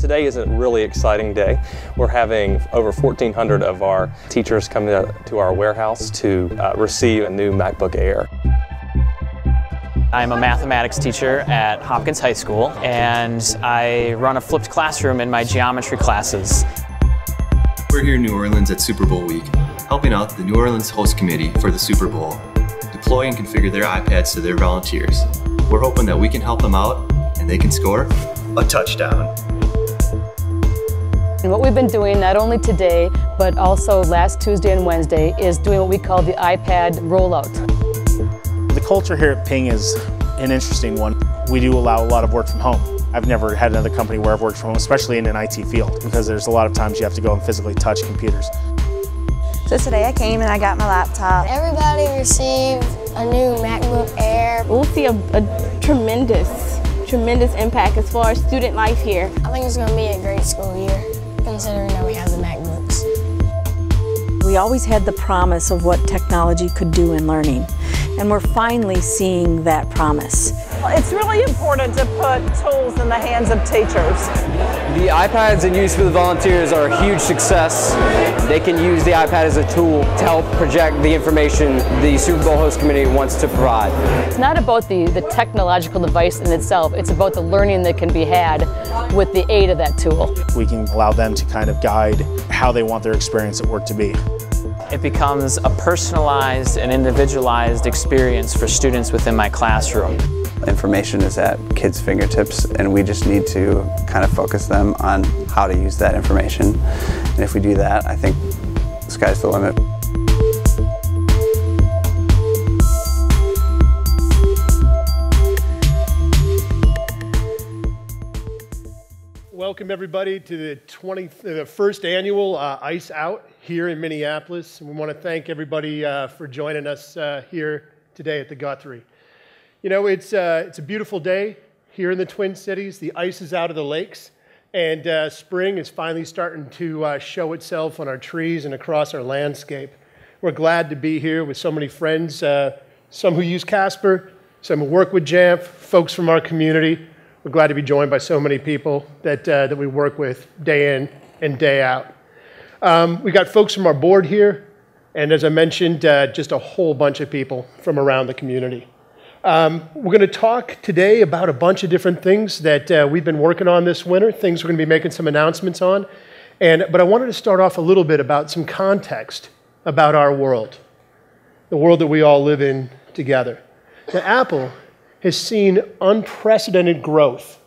Today is a really exciting day. We're having over 1,400 of our teachers come to our warehouse to receive a new MacBook Air. I'm a mathematics teacher at Hopkins High School, and I run a flipped classroom in my geometry classes. We're here in New Orleans at Super Bowl week, helping out the New Orleans host committee for the Super Bowl, deploy and configure their iPads to their volunteers. We're hoping that we can help them out and they can score a touchdown. And what we've been doing, not only today, but also last Tuesday and Wednesday, is doing what we call the iPad rollout. The culture here at Ping is an interesting one. We do allow a lot of work from home. I've never had another company where I've worked from home, especially in an IT field, because there's a lot of times you have to go and physically touch computers. So today I came and I got my laptop. Everybody received a new MacBook Air. We'll see a tremendous impact as far as student life here. I think it's going to be a great school year, considering that we have the MacBooks. We always had the promise of what technology could do in learning, and we're finally seeing that promise. It's really important to put tools in the hands of teachers. The iPads in use for the volunteers are a huge success. They can use the iPad as a tool to help project the information the Super Bowl host committee wants to provide. It's not about the technological device in itself, it's about the learning that can be had with the aid of that tool. We can allow them to kind of guide how they want their experience at work to be. It becomes a personalized and individualized experience for students within my classroom. Information is at kids' fingertips, and we just need to kind of focus them on how to use that information. And if we do that, I think the sky's the limit. Welcome everybody to the first annual ICE Out here in Minneapolis. And we want to thank everybody for joining us here today at the Guthrie. You know, it's a beautiful day here in the Twin Cities. The ice is out of the lakes, and spring is finally starting to show itself on our trees and across our landscape. We're glad to be here with so many friends, some who use Casper, some who work with JAMF, folks from our community. We're glad to be joined by so many people that we work with day in and day out. We got folks from our board here, and as I mentioned, just a whole bunch of people from around the community. We're going to talk today about a bunch of different things that we've been working on this winter, things we're going to be making some announcements on. But I wanted to start off a little bit about some context about our world, the world that we all live in together. Now, Apple has seen unprecedented growth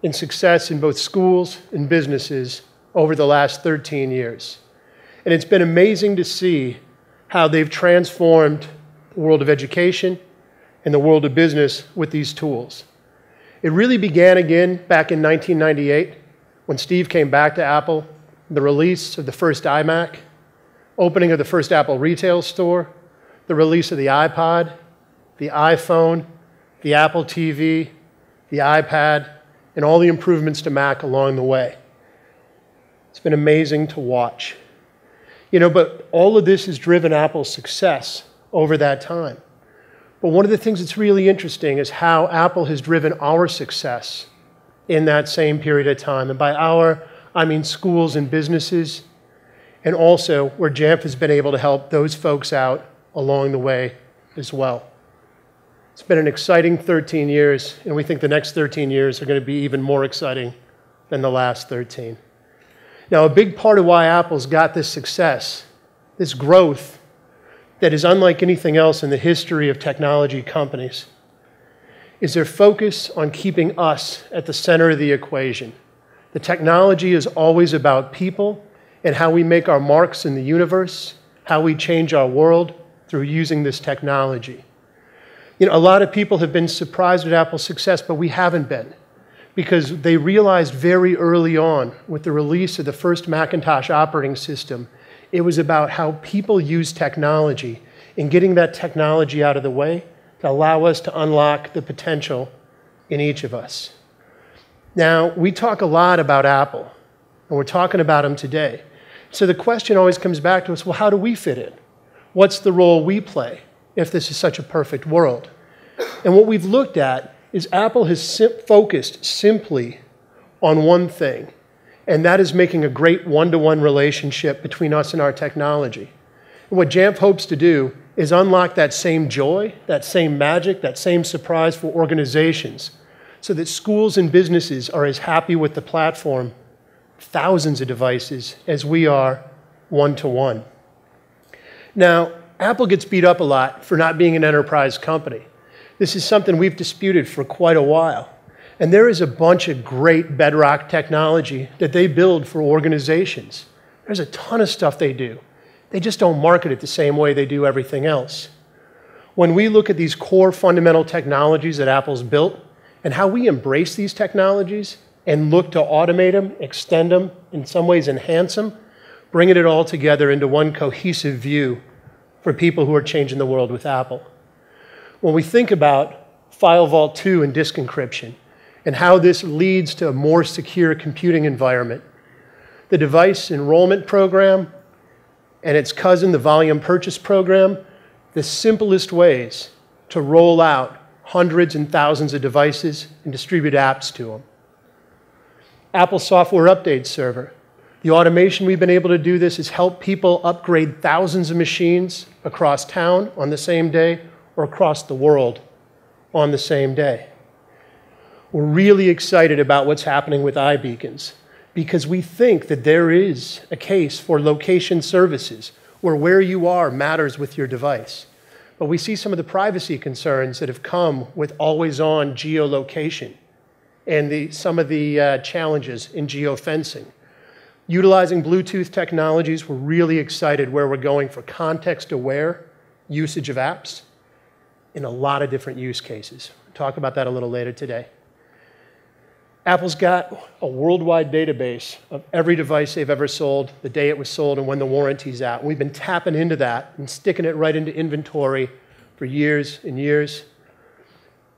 in success in both schools and businesses over the last 13 years. And it's been amazing to see how they've transformed the world of education and the world of business with these tools. It really began again back in 1998 when Steve came back to Apple, the release of the first iMac, opening of the first Apple retail store, the release of the iPod, the iPhone, the Apple TV, the iPad, and all the improvements to Mac along the way. It's been amazing to watch. You know, but all of this has driven Apple's success over that time. But one of the things that's really interesting is how Apple has driven our success in that same period of time. And by our, I mean schools and businesses, and also where JAMF has been able to help those folks out along the way as well. It's been an exciting 13 years, and we think the next 13 years are going to be even more exciting than the last 13. Now, a big part of why Apple's got this success, this growth, that is unlike anything else in the history of technology companies, is their focus on keeping us at the center of the equation. The technology is always about people and how we make our marks in the universe, how we change our world through using this technology. You know, a lot of people have been surprised at Apple's success, but we haven't been, because they realized very early on with the release of the first Macintosh operating system, it was about how people use technology and getting that technology out of the way to allow us to unlock the potential in each of us. Now, we talk a lot about Apple, and we're talking about them today. So the question always comes back to us, well, how do we fit in? What's the role we play if this is such a perfect world? And what we've looked at is Apple has focused simply on one thing, and that is making a great one-to-one relationship between us and our technology. And what JAMF hopes to do is unlock that same joy, that same magic, that same surprise for organizations, so that schools and businesses are as happy with the platform, thousands of devices, as we are one-to-one. Now, Apple gets beat up a lot for not being an enterprise company. This is something we've disputed for quite a while. And there is a bunch of great bedrock technology that they build for organizations. There's a ton of stuff they do. They just don't market it the same way they do everything else. When we look at these core fundamental technologies that Apple's built and how we embrace these technologies and look to automate them, extend them, in some ways enhance them, bringing it all together into one cohesive view for people who are changing the world with Apple. When we think about File Vault 2 and disk encryption, and how this leads to a more secure computing environment, the device enrollment program and its cousin, the volume purchase program, the simplest ways to roll out hundreds and thousands of devices and distribute apps to them. Apple Software Update Server. The automation we've been able to do this has helped people upgrade thousands of machines across town on the same day or across the world on the same day. We're really excited about what's happening with iBeacons because we think that there is a case for location services where you are matters with your device. But we see some of the privacy concerns that have come with always-on geolocation and some of the challenges in geofencing. Utilizing Bluetooth technologies, we're really excited where we're going for context-aware usage of apps in a lot of different use cases. We'll talk about that a little later today. Apple's got a worldwide database of every device they've ever sold, the day it was sold, and when the warranty's out. We've been tapping into that and sticking it right into inventory for years and years.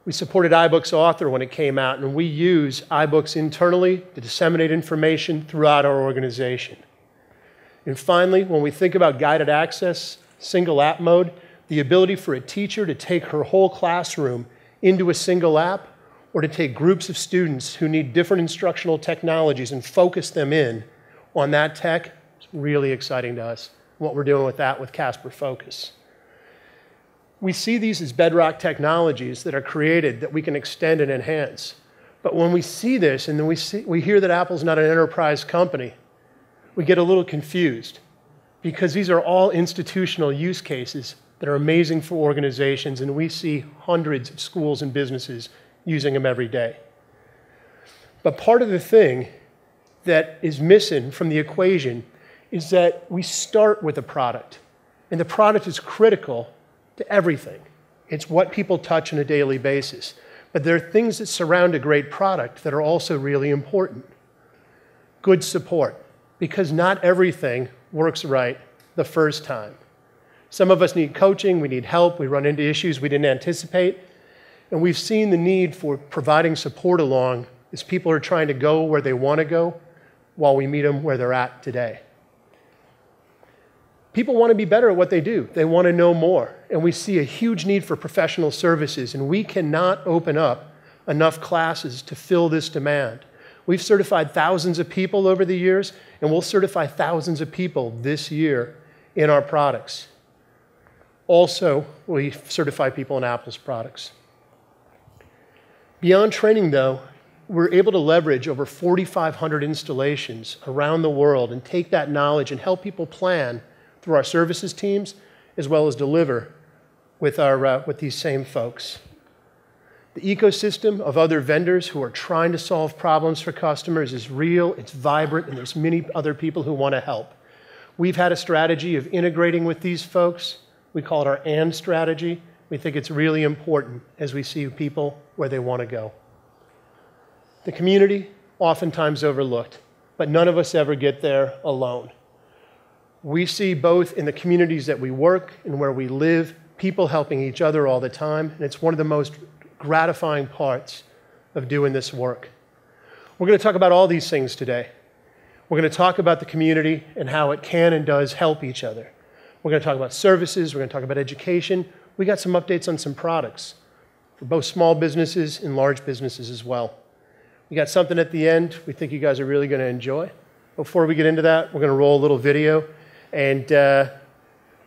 We supported iBooks Author when it came out, and we use iBooks internally to disseminate information throughout our organization. And finally, when we think about guided access, single app mode, the ability for a teacher to take her whole classroom into a single app, or to take groups of students who need different instructional technologies and focus them in on that tech, is really exciting to us, what we're doing with that with Casper Focus. We see these as bedrock technologies that are created that we can extend and enhance. But when we see this and then we hear that Apple's not an enterprise company, we get a little confused because these are all institutional use cases that are amazing for organizations, and we see hundreds of schools and businesses using them every day. But part of the thing that is missing from the equation is that we start with a product, and the product is critical to everything. It's what people touch on a daily basis. But there are things that surround a great product that are also really important. Good support, because not everything works right the first time. Some of us need coaching, we need help, we run into issues we didn't anticipate, and we've seen the need for providing support along as people are trying to go where they want to go while we meet them where they're at today. People want to be better at what they do. They want to know more. And we see a huge need for professional services, and we cannot open up enough classes to fill this demand. We've certified thousands of people over the years, and we'll certify thousands of people this year in our products. Also, we certify people in Apple's products. Beyond training, though, we're able to leverage over 4,500 installations around the world and take that knowledge and help people plan through our services teams, as well as deliver with these same folks. The ecosystem of other vendors who are trying to solve problems for customers is real, it's vibrant, and there's many other people who want to help. We've had a strategy of integrating with these folks. We call it our AND strategy. We think it's really important as we see people where they want to go. The community, oftentimes overlooked, but none of us ever get there alone. We see both in the communities that we work and where we live, people helping each other all the time, and it's one of the most gratifying parts of doing this work. We're going to talk about all these things today. We're going to talk about the community and how it can and does help each other. We're going to talk about services, we're going to talk about education. We got some updates on some products for both small businesses and large businesses as well. We got something at the end we think you guys are really going to enjoy. Before we get into that, we're going to roll a little video and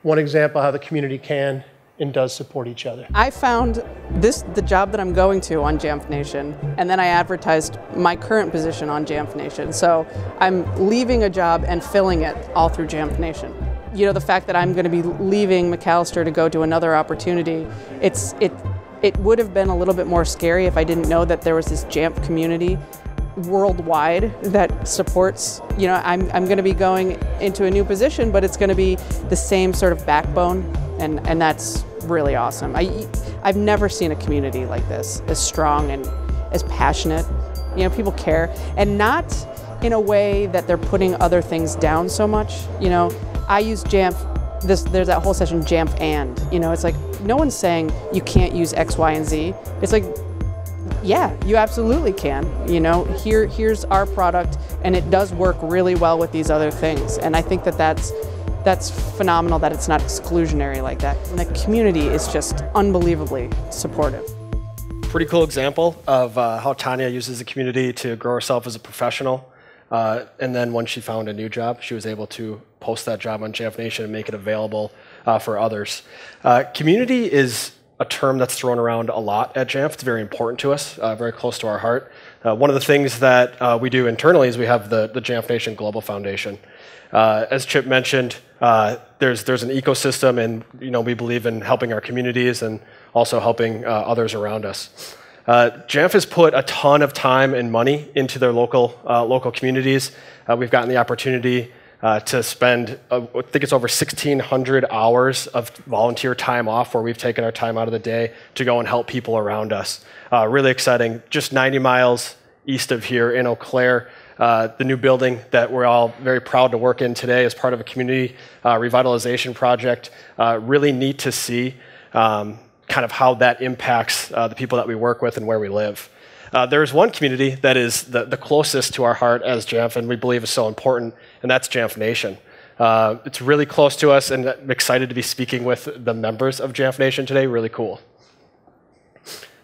one example how the community can and does support each other. I found the job that I'm going to on JAMF Nation, and then I advertised my current position on JAMF Nation. So I'm leaving a job and filling it all through JAMF Nation. You know, the fact that I'm going to be leaving McAllister to go to another opportunity, it would have been a little bit more scary if I didn't know that there was this JAMF community worldwide that supports, you know, I'm going to be going into a new position, but it's going to be the same sort of backbone, and that's really awesome. I've never seen a community like this, as strong and as passionate. You know, people care, and not in a way that they're putting other things down so much. You know, I use JAMF, there's that whole session, JAMF and, you know, it's like, no one's saying you can't use X, Y, and Z. It's like, yeah, you absolutely can. You know, here's our product, and it does work really well with these other things. And I think that that's phenomenal that it's not exclusionary like that. And the community is just unbelievably supportive. Pretty cool example of how Tanya uses the community to grow herself as a professional. And then when she found a new job, she was able to post that job on JAMF Nation and make it available for others. Community is a term that's thrown around a lot at JAMF. It's very important to us, very close to our heart. One of the things that we do internally is we have the JAMF Nation Global Foundation. As Chip mentioned, there's an ecosystem, and you know, we believe in helping our communities and also helping others around us. JAMF has put a ton of time and money into their local communities. We've gotten the opportunity to spend, I think it's over 1,600 hours of volunteer time off where we've taken our time out of the day to go and help people around us. Really exciting. Just 90 miles east of here in Eau Claire, the new building that we're all very proud to work in today as part of a community revitalization project. Really neat to see kind of how that impacts the people that we work with and where we live. There's one community that is the closest to our heart as JAMF, and we believe is so important, and that's JAMF Nation. It's really close to us, and I'm excited to be speaking with the members of JAMF Nation today. Really cool.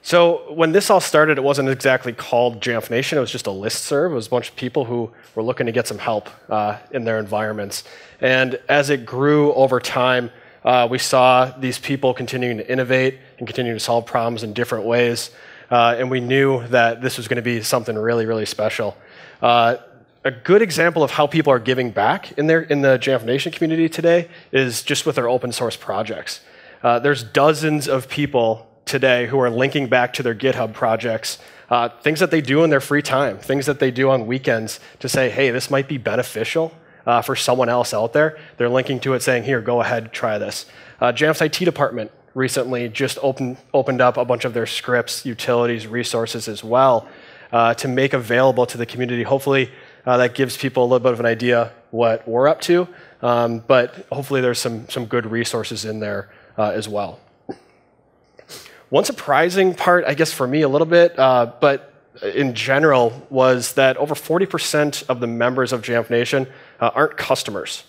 So when this all started, it wasn't exactly called JAMF Nation. It was just a listserv. It was a bunch of people who were looking to get some help in their environments. And as it grew over time, we saw these people continuing to innovate and continuing to solve problems in different ways. And we knew that this was going to be something really, really special. A good example of how people are giving back in the JAMF Nation community today is just with their open source projects. There's dozens of people today who are linking back to their GitHub projects, things that they do in their free time, things that they do on weekends to say, hey, this might be beneficial for someone else out there. They're linking to it saying, here, go ahead, try this. JAMF's IT department recently just opened up a bunch of their scripts, utilities, resources as well to make available to the community. Hopefully that gives people a little bit of an idea what we're up to, but hopefully there's some good resources in there as well. One surprising part, I guess for me a little bit, but in general, was that over 40% of the members of JAMF Nation aren't customers.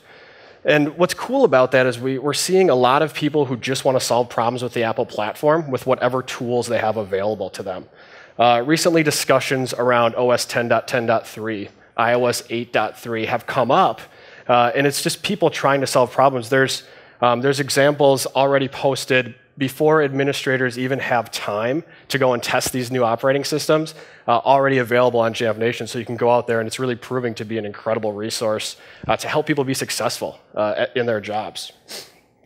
And what's cool about that is we're seeing a lot of people who just want to solve problems with the Apple platform with whatever tools they have available to them. Recently, discussions around OS 10.10.3, iOS 8.3 have come up, and it's just people trying to solve problems. There's examples already posted before administrators even have time to go and test these new operating systems, already available on JAMF Nation, so you can go out there, and it's really proving to be an incredible resource to help people be successful in their jobs.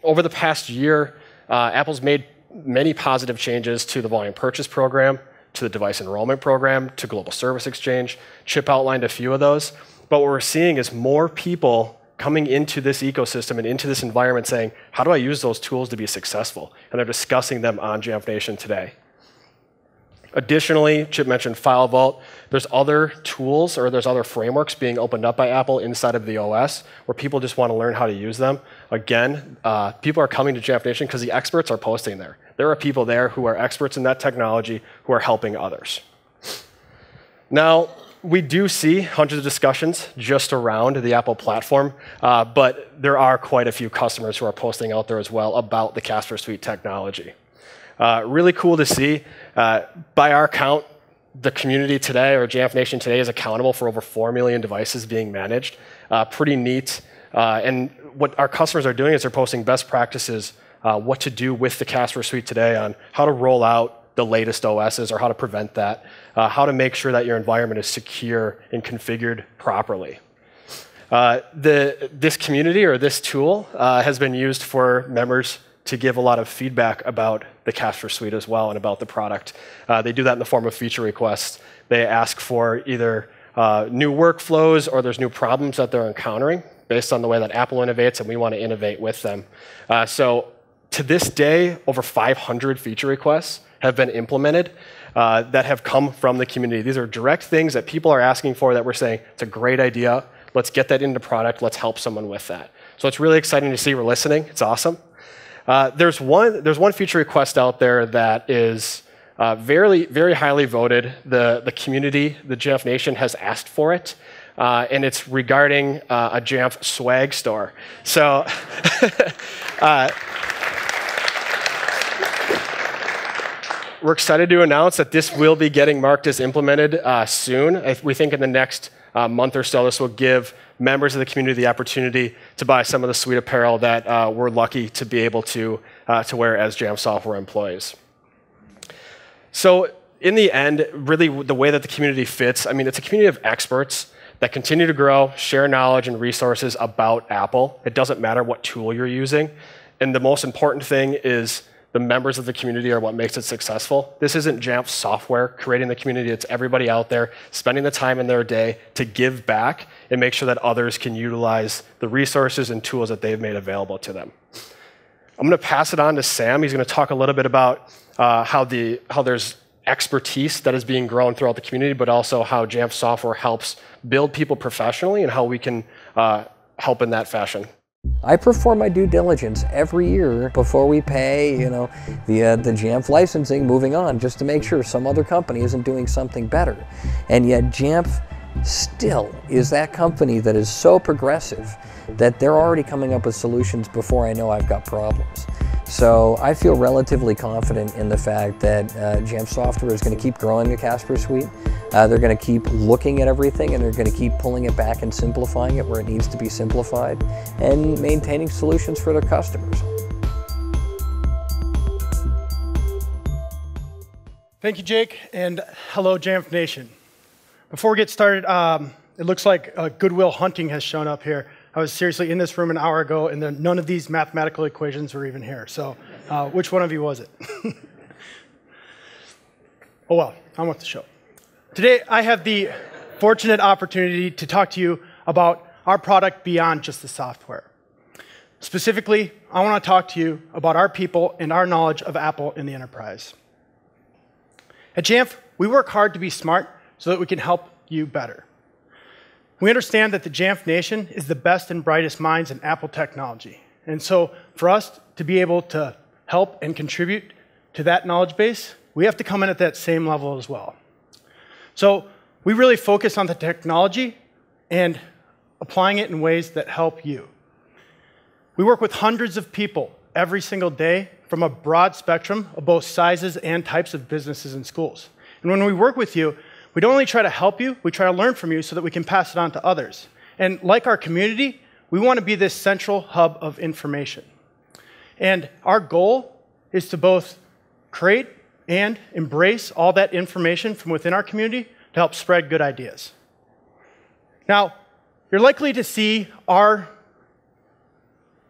Over the past year, Apple's made many positive changes to the volume purchase program, to the device enrollment program, to Global Service Exchange. Chip outlined a few of those, but what we're seeing is more people coming into this ecosystem and into this environment saying, how do I use those tools to be successful? And they're discussing them on JAMF Nation today. Additionally, Chip mentioned File Vault. There's other tools or there's other frameworks being opened up by Apple inside of the OS where people just want to learn how to use them. Again, people are coming to JAMF Nation because the experts are posting there. There are people there who are experts in that technology who are helping others. Now, we do see hundreds of discussions just around the Apple platform, but there are quite a few customers who are posting out there as well about the Casper Suite technology. Really cool to see. By our count, the community today, or JAMF Nation today, is accountable for over 4 million devices being managed. Pretty neat. And what our customers are doing is they're posting best practices, what to do with the Casper Suite today on how to roll out the latest OSs or how to prevent that, how to make sure that your environment is secure and configured properly. This community, or this tool, has been used for members to give a lot of feedback about the Casper Suite as well and about the product. They do that in the form of feature requests. They ask for either new workflows or there's new problems that they're encountering based on the way that Apple innovates, and we want to innovate with them. So to this day, over 500 feature requests have been implemented that have come from the community. These are direct things that people are asking for that we're saying, it's a great idea. Let's get that into product. Let's help someone with that. So it's really exciting to see. We're listening. It's awesome. There's one feature request out there that is very, very highly voted. The community, the JAMF Nation, has asked for it, and it's regarding a JAMF swag store. So we're excited to announce that this will be getting marked as implemented soon. We think in the next month or so, this will give members of the community the opportunity to buy some of the suite apparel that we're lucky to be able to wear as JAMF software employees. So in the end, really the way that the community fits, I mean, it's a community of experts that continue to grow, share knowledge and resources about Apple. It doesn't matter what tool you're using. And the most important thing is the members of the community are what makes it successful. This isn't JAMF software creating the community. It's everybody out there spending the time in their day to give back and make sure that others can utilize the resources and tools that they've made available to them. I'm going to pass it on to Sam. He's going to talk a little bit about how there's expertise that is being grown throughout the community, but also how JAMF software helps build people professionally and how we can help in that fashion. I perform my due diligence every year before we pay, the JAMF licensing, moving on, just to make sure some other company isn't doing something better. And yet JAMF still is that company that is so progressive that they're already coming up with solutions before I know I've got problems. So I feel relatively confident in the fact that JAMF software is going to keep growing the Casper Suite. They're going to keep looking at everything, and they're going to keep pulling it back and simplifying it where it needs to be simplified, and maintaining solutions for their customers. Thank you, Jake, and hello, JAMF Nation. Before we get started, it looks like Goodwill Hunting has shown up here. I was seriously in this room an hour ago, and then none of these mathematical equations were even here. So which one of you was it? Oh, well, on with the show. Today, I have the fortunate opportunity to talk to you about our product beyond just the software. Specifically, I want to talk to you about our people and our knowledge of Apple in the enterprise. At JAMF, we work hard to be smart so that we can help you better. We understand that the JAMF Nation is the best and brightest minds in Apple technology. And so for us to be able to help and contribute to that knowledge base, we have to come in at that same level as well. So we really focus on the technology and applying it in ways that help you. We work with hundreds of people every single day from a broad spectrum of both sizes and types of businesses and schools. And when we work with you, we don't only try to help you, we try to learn from you so that we can pass it on to others. And like our community, we want to be this central hub of information. And our goal is to both create and embrace all that information from within our community to help spread good ideas. Now, you're likely to see our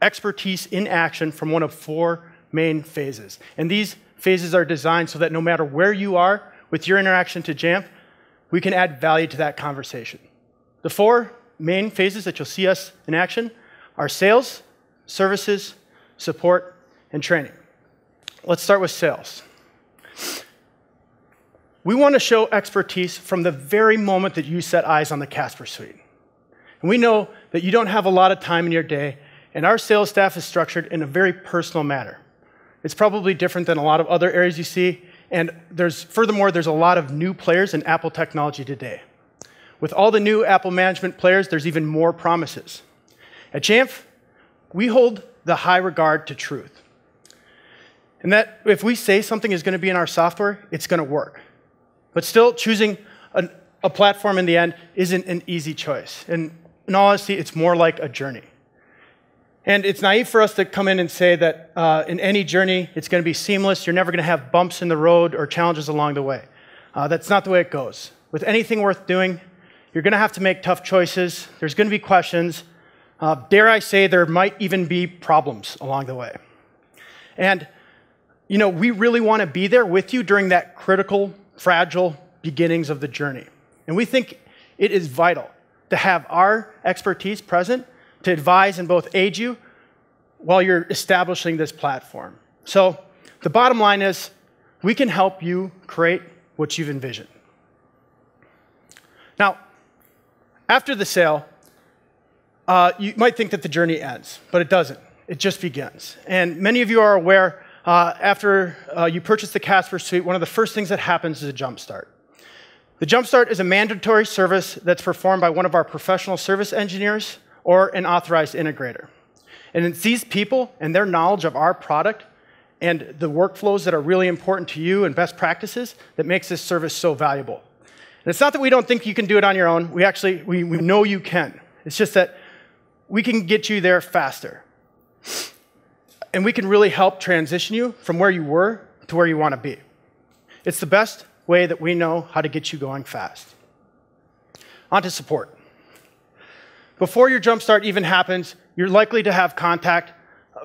expertise in action from one of 4 main phases. And these phases are designed so that no matter where you are with your interaction to JAMF, we can add value to that conversation. The 4 main phases that you'll see us in action are sales, services, support, and training. Let's start with sales. We want to show expertise from the very moment that you set eyes on the Casper Suite. And we know that you don't have a lot of time in your day, and our sales staff is structured in a very personal manner. It's probably different than a lot of other areas you see, and furthermore, there's a lot of new players in Apple technology today. With all the new Apple management players, there's even more promises. At JAMF, we hold the high regard to truth. And that if we say something is going to be in our software, it's going to work. But still, choosing a platform in the end isn't an easy choice. And in all honesty, it's more like a journey. And it's naive for us to come in and say that in any journey, it's going to be seamless. You're never going to have bumps in the road or challenges along the way. That's not the way it goes. With anything worth doing, you're going to have to make tough choices. There's going to be questions. Dare I say, there might even be problems along the way. And, you know, we really want to be there with you during that critical, fragile beginnings of the journey. And we think it is vital to have our expertise present to advise and both aid you while you're establishing this platform. So the bottom line is we can help you create what you've envisioned. Now, after the sale, you might think that the journey ends, but it doesn't. It just begins. And many of you are aware, after you purchase the Casper Suite, one of the first things that happens is a Jumpstart. The Jumpstart is a mandatory service that's performed by one of our professional service engineers or an authorized integrator. And it's these people and their knowledge of our product and the workflows that are really important to you and best practices that makes this service so valuable. And it's not that we don't think you can do it on your own. We know you can. It's just that we can get you there faster. And we can really help transition you from where you were to where you want to be. It's the best way that we know how to get you going fast. On to support. Before your Jumpstart even happens, you're likely to have contact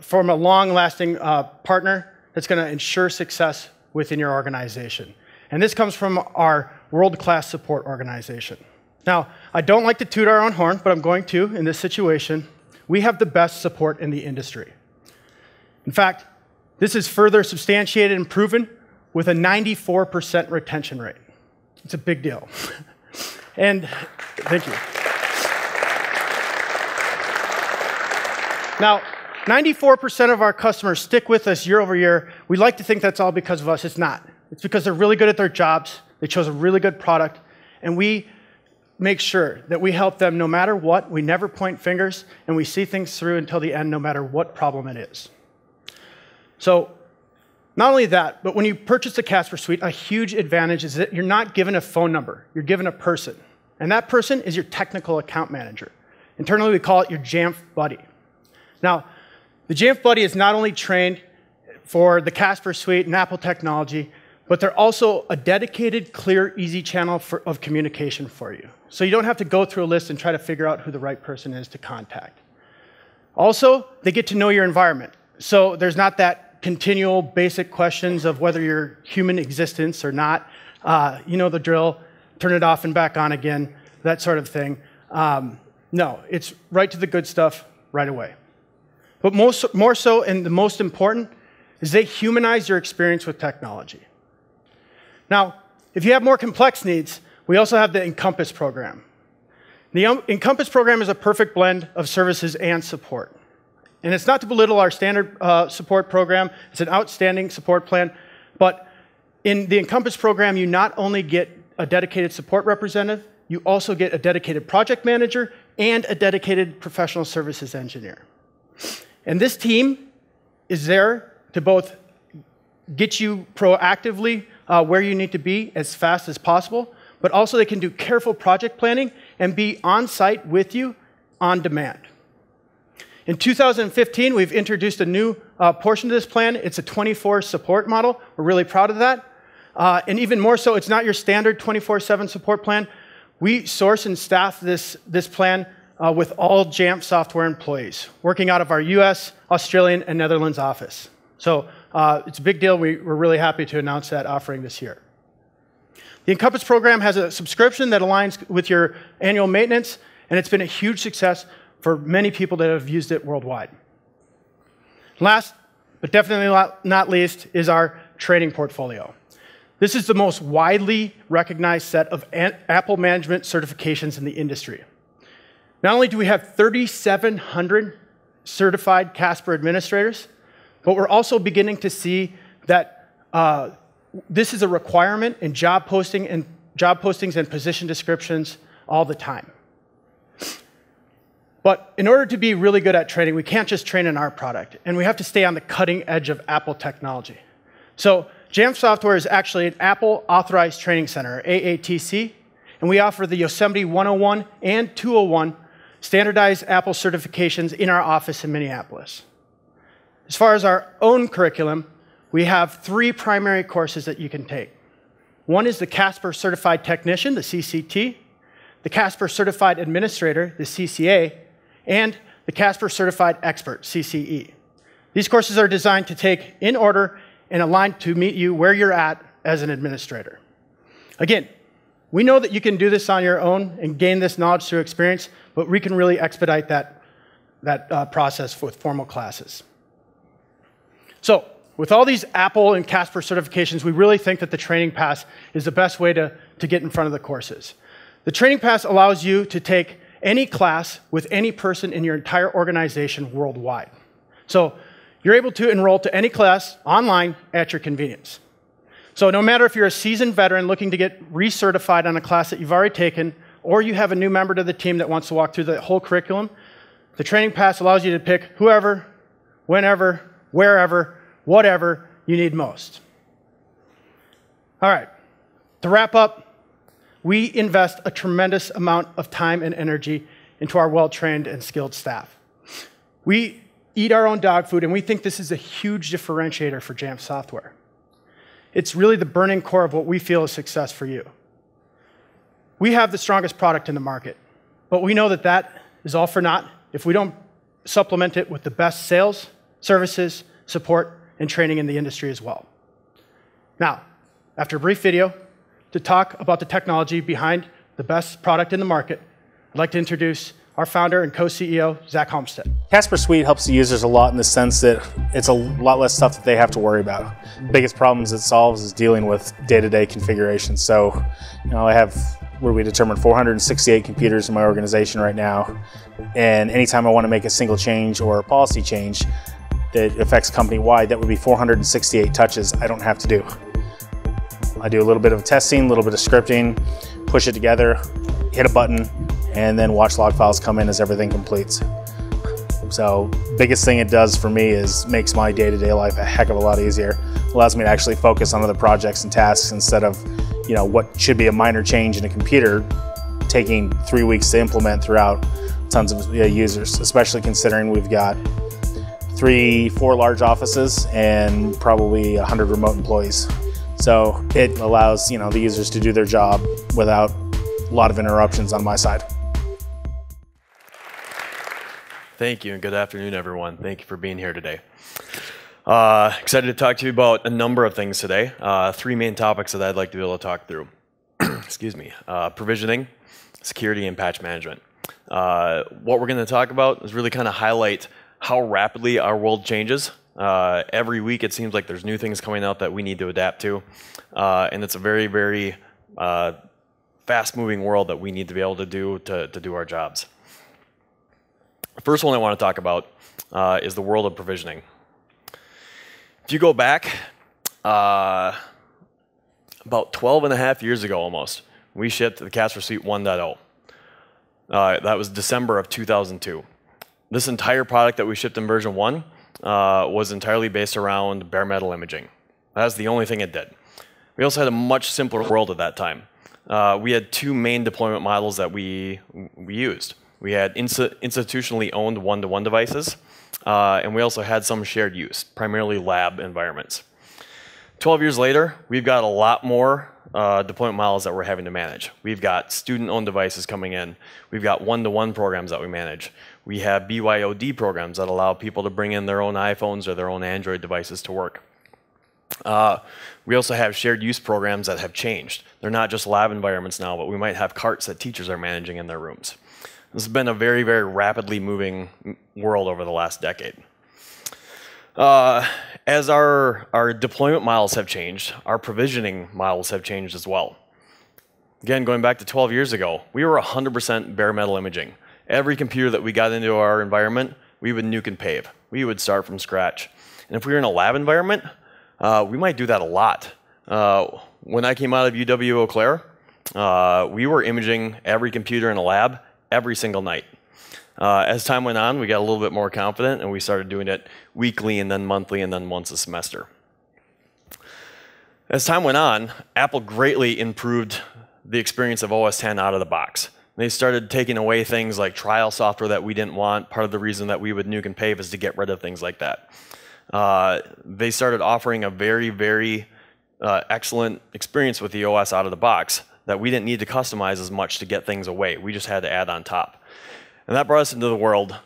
from a long-lasting partner that's going to ensure success within your organization. And this comes from our world-class support organization. Now, I don't like to toot our own horn, but I'm going to in this situation. We have the best support in the industry. In fact, this is further substantiated and proven with a 94% retention rate. It's a big deal. And thank you. Now, 94% of our customers stick with us year over year. We like to think that's all because of us. It's not. It's because they're really good at their jobs. They chose a really good product. And we make sure that we help them no matter what. We never point fingers. And we see things through until the end, no matter what problem it is. So not only that, but when you purchase the Casper Suite, a huge advantage is that you're not given a phone number. You're given a person. And that person is your technical account manager. Internally, we call it your JAMF buddy. Now, the JAMF buddy is not only trained for the Casper Suite and Apple technology, but they're also a dedicated, clear, easy channel of communication for you. So you don't have to go through a list and try to figure out who the right person is to contact. Also, they get to know your environment. So there's not that continual basic questions of whether you're human existence or not. You know the drill, turn it off and back on again, that sort of thing. No, it's right to the good stuff right away. But more so, and the most important, is they humanize your experience with technology. Now, if you have more complex needs, we also have the Encompass program. The Encompass program is a perfect blend of services and support. And it's not to belittle our standard support program. It's an outstanding support plan. But in the Encompass program, you not only get a dedicated support representative, you also get a dedicated project manager and a dedicated professional services engineer. And this team is there to both get you proactively where you need to be as fast as possible, but also they can do careful project planning and be on site with you on demand. In 2015, we've introduced a new portion of this plan. It's a 24 support model. We're really proud of that. And even more so, it's not your standard 24/7 support plan. We source and staff this plan with all JAMF software employees, working out of our US, Australian, and Netherlands office. So it's a big deal. We're really happy to announce that offering this year. The Encompass program has a subscription that aligns with your annual maintenance, and it's been a huge success for many people that have used it worldwide. Last, but definitely not least, is our training portfolio. This is the most widely recognized set of Apple management certifications in the industry. Not only do we have 3,700 certified Casper administrators, but we're also beginning to see that this is a requirement in job postings and position descriptions all the time. But in order to be really good at training, we can't just train in our product, and we have to stay on the cutting edge of Apple technology. So JAMF Software is actually an Apple Authorized Training Center, AATC, and we offer the Yosemite 101 and 201 standardized Apple certifications in our office in Minneapolis. As far as our own curriculum, we have 3 primary courses that you can take. One is the Casper Certified Technician, the CCT, the Casper Certified Administrator, the CCA, and the Casper Certified Expert, CCE. These courses are designed to take in order and aligned to meet you where you're at as an administrator. Again, we know that you can do this on your own and gain this knowledge through experience, but we can really expedite that process with formal classes. So, with all these Apple and Casper certifications, we really think that the Training Pass is the best way to get in front of the courses. The Training Pass allows you to take any class with any person in your entire organization worldwide. So you're able to enroll to any class online at your convenience. So no matter if you're a seasoned veteran looking to get recertified on a class that you've already taken, or you have a new member to the team that wants to walk through the whole curriculum, the Training Pass allows you to pick whoever, whenever, wherever, whatever you need most. All right, to wrap up, we invest a tremendous amount of time and energy into our well-trained and skilled staff. We eat our own dog food, and we think this is a huge differentiator for JAMF Software. It's really the burning core of what we feel is success for you. We have the strongest product in the market, but we know that that is all for naught if we don't supplement it with the best sales, services, support, and training in the industry as well. Now, after a brief video, to talk about the technology behind the best product in the market, I'd like to introduce our founder and co-CEO, Zach Homestead. Casper Suite helps the users a lot in the sense that it's a lot less stuff that they have to worry about. The biggest problems it solves is dealing with day-to-day configuration. So, I have where we determined 468 computers in my organization right now, and anytime I want to make a single change or a policy change that affects company-wide, that would be 468 touches I don't have to do. I do a little bit of testing, a little bit of scripting, push it together, hit a button, and then watch log files come in as everything completes. So, biggest thing it does for me is makes my day-to-day life a heck of a lot easier. Allows me to actually focus on other projects and tasks instead of, what should be a minor change in a computer taking 3 weeks to implement throughout tons of users, especially considering we've got 4 large offices and probably 100 remote employees. So it allows the users to do their job without a lot of interruptions on my side. Thank you, and good afternoon, everyone. Thank you for being here today. Excited to talk to you about a number of things today. 3 main topics that I'd like to be able to talk through. Excuse me. Provisioning, security, and patch management. What we're going to talk about is really kind of highlight how rapidly our world changes. Every week it seems like there's new things coming out that we need to adapt to. And it's a very, very fast-moving world that we need to be able to do our jobs. The first one I want to talk about is the world of provisioning. If you go back about 12.5 years ago almost, we shipped the Casper Suite 1.0. That was December of 2002. This entire product that we shipped in version 1 was entirely based around bare metal imaging. That's the only thing it did. We also had a much simpler world at that time. We had 2 main deployment models that we used. We had institutionally owned one-to-one devices, and we also had some shared use, primarily lab environments. 12 years later, we've got a lot more deployment models that we're having to manage. We've got student-owned devices coming in. We've got one-to-one programs that we manage. We have BYOD programs that allow people to bring in their own iPhones or their own Android devices to work. We also have shared use programs that have changed. They're not just lab environments now, but we might have carts that teachers are managing in their rooms. This has been a very, very rapidly moving world over the last decade. As our deployment models have changed, our provisioning models have changed as well. Again, going back to 12 years ago, we were 100% bare metal imaging. Every computer that we got into our environment, we would nuke and pave. We would start from scratch. And if we were in a lab environment, we might do that a lot. When I came out of UW Eau Claire, we were imaging every computer in a lab every single night. As time went on, we got a little bit more confident, and we started doing it weekly and then monthly and then once a semester. As time went on, Apple greatly improved the experience of OS X out of the box. They started taking away things like trial software that we didn't want. Part of the reason that we would nuke and pave is to get rid of things like that. They started offering a very, very excellent experience with the OS out of the box that we didn't need to customize as much to get things away. We just had to add on top. And that brought us into the world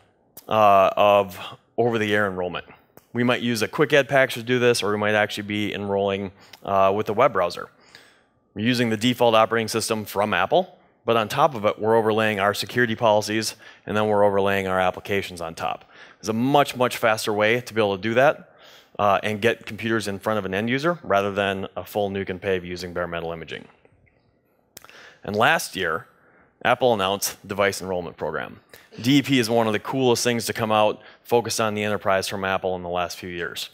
of over-the-air enrollment. We might use a quick add package to do this, or we might actually be enrolling with a web browser. We're using the default operating system from Apple, but on top of it, we're overlaying our security policies, and then we're overlaying our applications on top. There's a much, much faster way to be able to do that and get computers in front of an end user rather than a full nuke and pave using bare metal imaging. And last year, Apple announced Device Enrollment Program. DEP is one of the coolest things to come out focused on the enterprise from Apple in the last few years.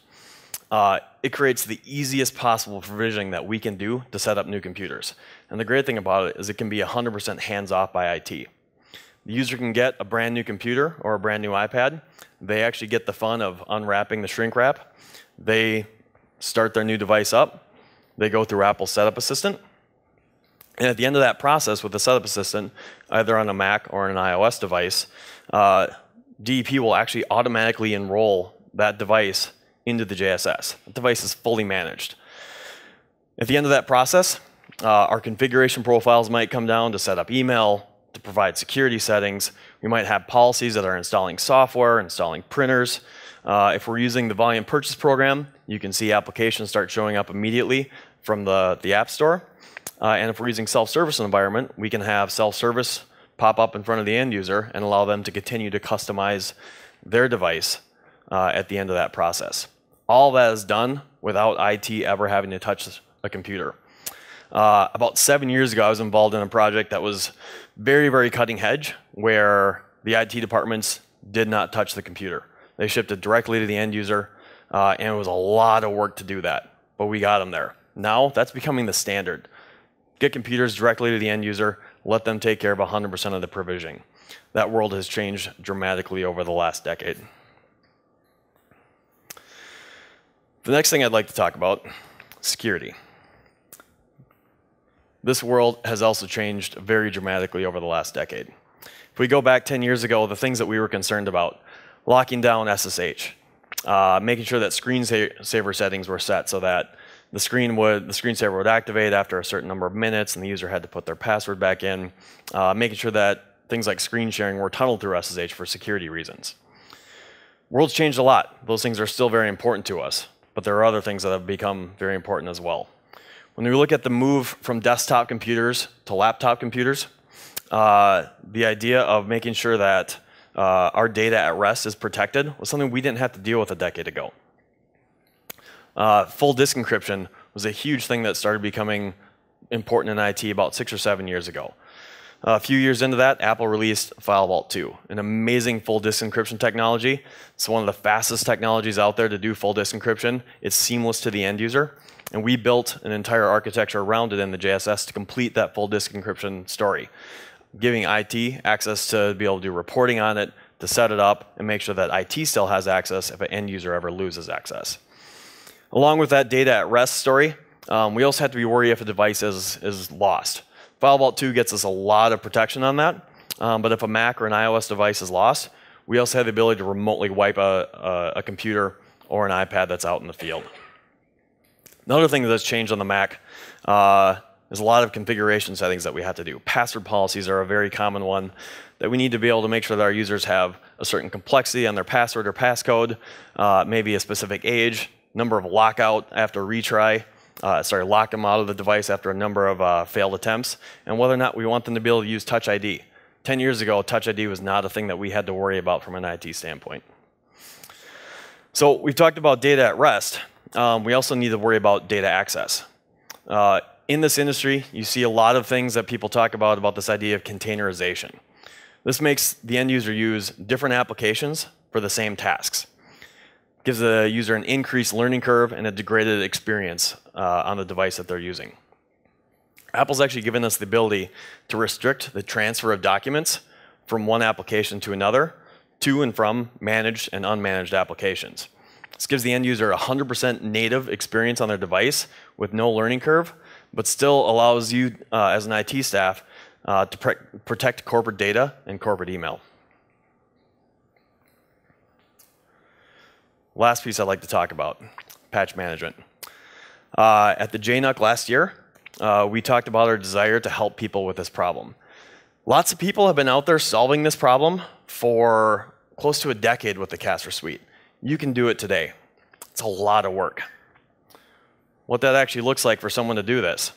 It creates the easiest possible provisioning that we can do to set up new computers. And the great thing about it is it can be 100% hands-off by IT. The user can get a brand new computer or a brand new iPad. They actually get the fun of unwrapping the shrink wrap. They start their new device up. They go through Apple's Setup Assistant. And at the end of that process with the Setup Assistant, either on a Mac or an iOS device, DEP will actually automatically enroll that device into the JSS. The device is fully managed. At the end of that process, our configuration profiles might come down to set up email, to provide security settings. We might have policies that are installing software, installing printers. If we're using the volume purchase program, you can see applications start showing up immediately from the App Store. And if we're using self-service environment, we can have self-service pop up in front of the end user and allow them to continue to customize their device at the end of that process. All that is done without IT ever having to touch a computer. About 7 years ago, I was involved in a project that was very, very cutting edge, where the IT departments did not touch the computer. They shipped it directly to the end user, and it was a lot of work to do that, but we got them there. Now, that's becoming the standard. Get computers directly to the end user, let them take care of 100% of the provisioning. That world has changed dramatically over the last decade. The next thing I'd like to talk about, security. This world has also changed very dramatically over the last decade. If we go back 10 years ago, the things that we were concerned about, locking down SSH, making sure that screensaver settings were set so that the screensaver would activate after a certain number of minutes and the user had to put their password back in, making sure that things like screen sharing were tunneled through SSH for security reasons. World's changed a lot. Those things are still very important to us, but there are other things that have become very important as well. When we look at the move from desktop computers to laptop computers, the idea of making sure that our data at rest is protected was something we didn't have to deal with a decade ago. Full disk encryption was a huge thing that started becoming important in IT about 6 or 7 years ago. A few years into that, Apple released File Vault 2, an amazing full disk encryption technology. It's one of the fastest technologies out there to do full disk encryption. It's seamless to the end user. And we built an entire architecture around it in the JSS to complete that full disk encryption story, giving IT access to be able to do reporting on it, to set it up, and make sure that IT still has access if an end user ever loses access. Along with that data at rest story, we also have to be worried if a device is lost. File Vault 2 gets us a lot of protection on that, but if a Mac or an iOS device is lost, we also have the ability to remotely wipe a computer or an iPad that's out in the field. Another thing that's changed on the Mac is a lot of configuration settings that we have to do. Password policies are a very common one that we need to be able to make sure that our users have a certain complexity on their password or passcode, maybe a specific age, number of lockout after retry, lock them out of the device after a number of failed attempts, and whether or not we want them to be able to use Touch ID. 10 years ago, Touch ID was not a thing that we had to worry about from an IT standpoint. So we've talked about data at rest. We also need to worry about data access. In this industry, you see a lot of things that people talk about this idea of containerization. This makes the end user use different applications for the same tasks. Gives the user an increased learning curve and a degraded experience on the device that they're using. Apple's actually given us the ability to restrict the transfer of documents from one application to another, to and from managed and unmanaged applications. This gives the end user 100% native experience on their device with no learning curve, but still allows you as an IT staff to protect corporate data and corporate email. Last piece I'd like to talk about, patch management. At the JNUC last year, we talked about our desire to help people with this problem. Lots of people have been out there solving this problem for close to a decade with the Casper Suite. You can do it today. It's a lot of work. What that actually looks like for someone to do this.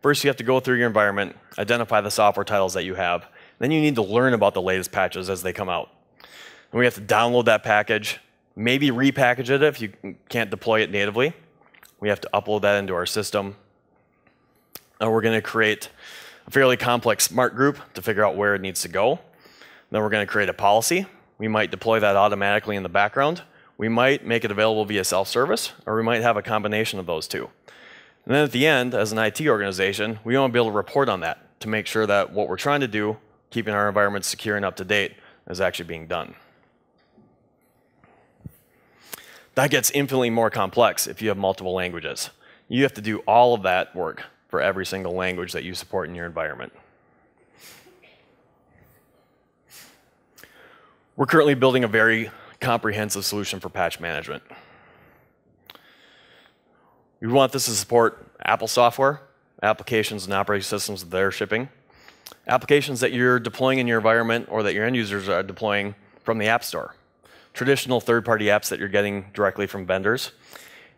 First, you have to go through your environment, identify the software titles that you have. Then you need to learn about the latest patches as they come out. And we have to download that package, maybe repackage it if you can't deploy it natively. We have to upload that into our system. And we're going to create a fairly complex smart group to figure out where it needs to go. Then we're going to create a policy. We might deploy that automatically in the background. We might make it available via self-service, or we might have a combination of those two. And then at the end, as an IT organization, we want to be able to report on that to make sure that what we're trying to do, keeping our environment secure and up to date, is actually being done. That gets infinitely more complex if you have multiple languages. You have to do all of that work for every single language that you support in your environment. We're currently building a very comprehensive solution for patch management. We want this to support Apple software, applications and operating systems that they're shipping, applications that you're deploying in your environment or that your end users are deploying from the App Store, traditional third-party apps that you're getting directly from vendors,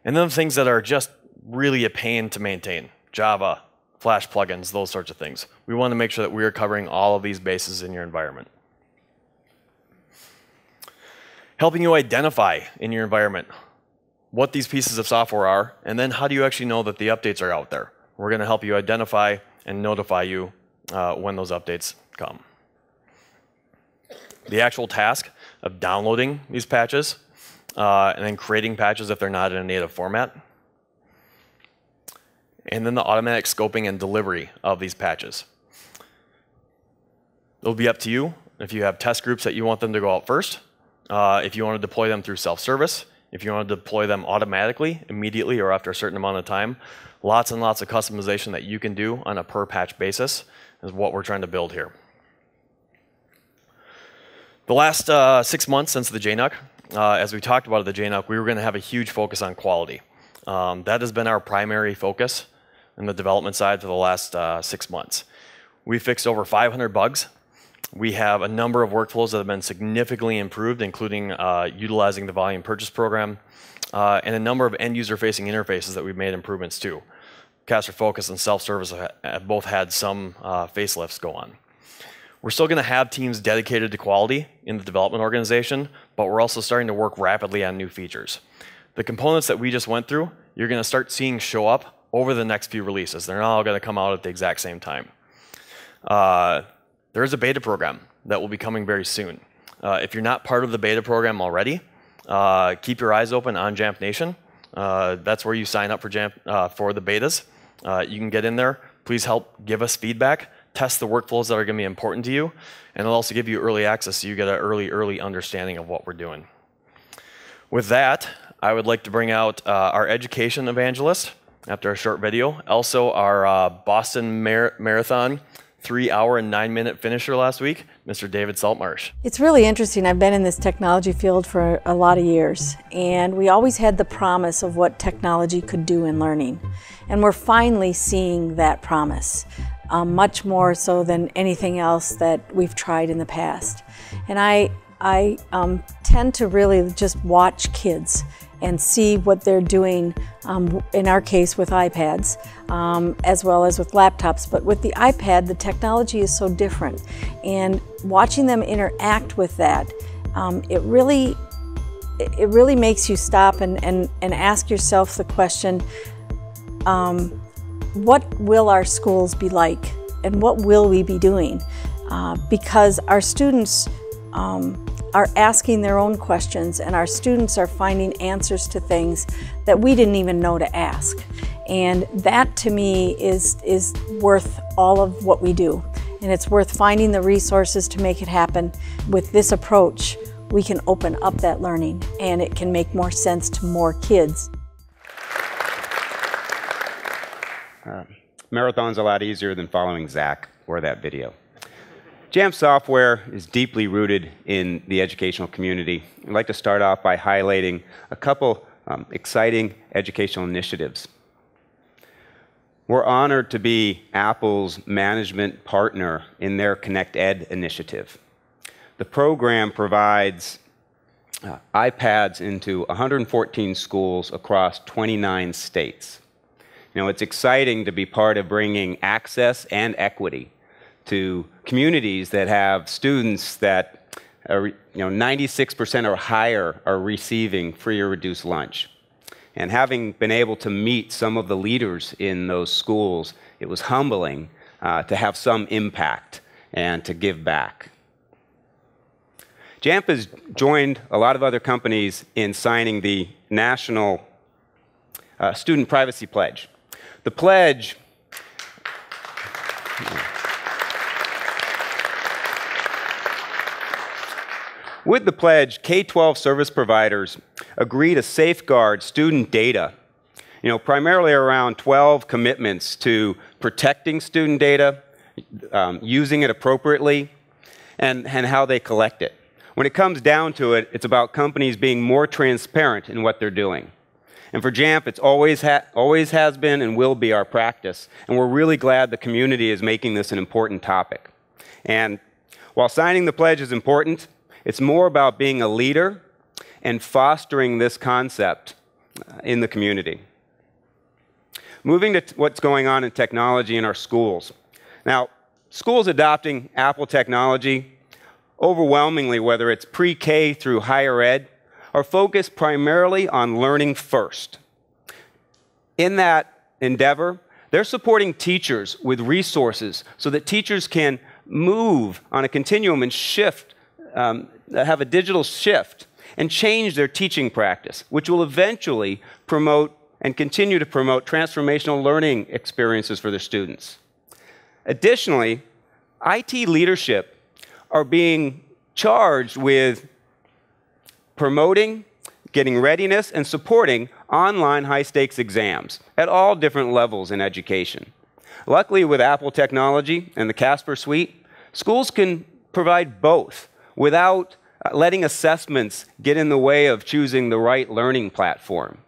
and then things that are just really a pain to maintain, Java, Flash plugins, those sorts of things. We want to make sure that we are covering all of these bases in your environment. Helping you identify in your environment what these pieces of software are, and then how do you actually know that the updates are out there. We're going to help you identify and notify you when those updates come. The actual task of downloading these patches and then creating patches if they're not in a native format. And then the automatic scoping and delivery of these patches. It'll be up to you if you have test groups that you want them to go out first, if you want to deploy them through self-service, if you want to deploy them automatically, immediately, or after a certain amount of time. Lots and lots of customization that you can do on a per patch basis is what we're trying to build here. The last 6 months since the JNUC, as we talked about at the JNUC, we were going to have a huge focus on quality. That has been our primary focus in the development side for the last 6 months. We fixed over 500 bugs. We have a number of workflows that have been significantly improved, including utilizing the volume purchase program, and a number of end-user facing interfaces that we've made improvements to. Casper Focus and Self-Service have both had some facelifts go on. We're still going to have teams dedicated to quality in the development organization, but we're also starting to work rapidly on new features. The components that we just went through, you're going to start seeing show up over the next few releases. They're not all going to come out at the exact same time. There is a beta program that will be coming very soon. If you're not part of the beta program already, keep your eyes open on JAMF Nation. That's where you sign up for for the betas. You can get in there. Please help give us feedback. Test the workflows that are going to be important to you. And it'll also give you early access so you get an early understanding of what we're doing. With that, I would like to bring out our education evangelist after a short video. Also, our Boston Marathon 3-hour and 9-minute finisher last week, Mr. David Saltmarsh. It's really interesting. I've been in this technology field for a lot of years, and we always had the promise of what technology could do in learning. And we're finally seeing that promise, much more so than anything else that we've tried in the past. And I tend to really just watch kids and see what they're doing, in our case with iPads, as well as with laptops. But with the iPad, the technology is so different. And watching them interact with that, it really makes you stop and ask yourself the question, what will our schools be like? And what will we be doing? Because our students are asking their own questions, and our students are finding answers to things that we didn't even know to ask. And that, to me, is worth all of what we do. And it's worth finding the resources to make it happen. With this approach, we can open up that learning and it can make more sense to more kids. Marathon's a lot easier than following Zach or that video. JAMF software is deeply rooted in the educational community. I'd like to start off by highlighting a couple exciting educational initiatives. We're honored to be Apple's management partner in their Connect Ed initiative. The program provides iPads into 114 schools across 29 states. You know, it's exciting to be part of bringing access and equity to communities that have students that are, 96% or higher are receiving free or reduced lunch. And having been able to meet some of the leaders in those schools, it was humbling to have some impact and to give back. JAMF has joined a lot of other companies in signing the National Student Privacy Pledge. The pledge with the pledge, K-12 service providers agree to safeguard student data, primarily around 12 commitments to protecting student data, using it appropriately, and how they collect it. When it comes down to it, it's about companies being more transparent in what they're doing. And for JAMF, it's always has been and will be our practice, and we're really glad the community is making this an important topic. And while signing the pledge is important, it's more about being a leader and fostering this concept in the community. Moving to what's going on in technology in our schools. Now, schools adopting Apple technology, overwhelmingly, whether it's pre-K through higher ed, are focused primarily on learning first. In that endeavor, they're supporting teachers with resources so that teachers can move on a continuum and shift, have a digital shift, and change their teaching practice, which will eventually promote and continue to promote transformational learning experiences for their students. Additionally, IT leadership are being charged with promoting, getting readiness, and supporting online high-stakes exams at all different levels in education. Luckily, with Apple technology and the Casper suite, schools can provide both without letting assessments get in the way of choosing the right learning platform.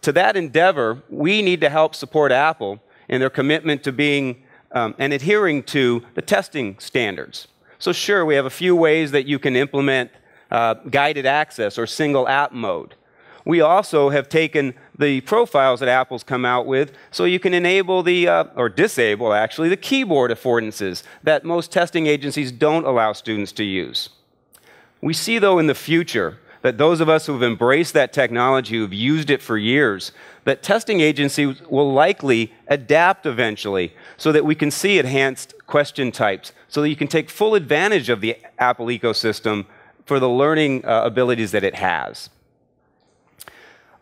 To that endeavor, we need to help support Apple in their commitment to being and adhering to the testing standards. So sure, we have a few ways that you can implement guided access or single app mode. We also have taken the profiles that Apple's come out with so you can enable or disable actually, the keyboard affordances that most testing agencies don't allow students to use. We see though in the future that those of us who have embraced that technology, who have used it for years, that testing agencies will likely adapt eventually so that we can see enhanced question types, so that you can take full advantage of the Apple ecosystem for the learning abilities that it has.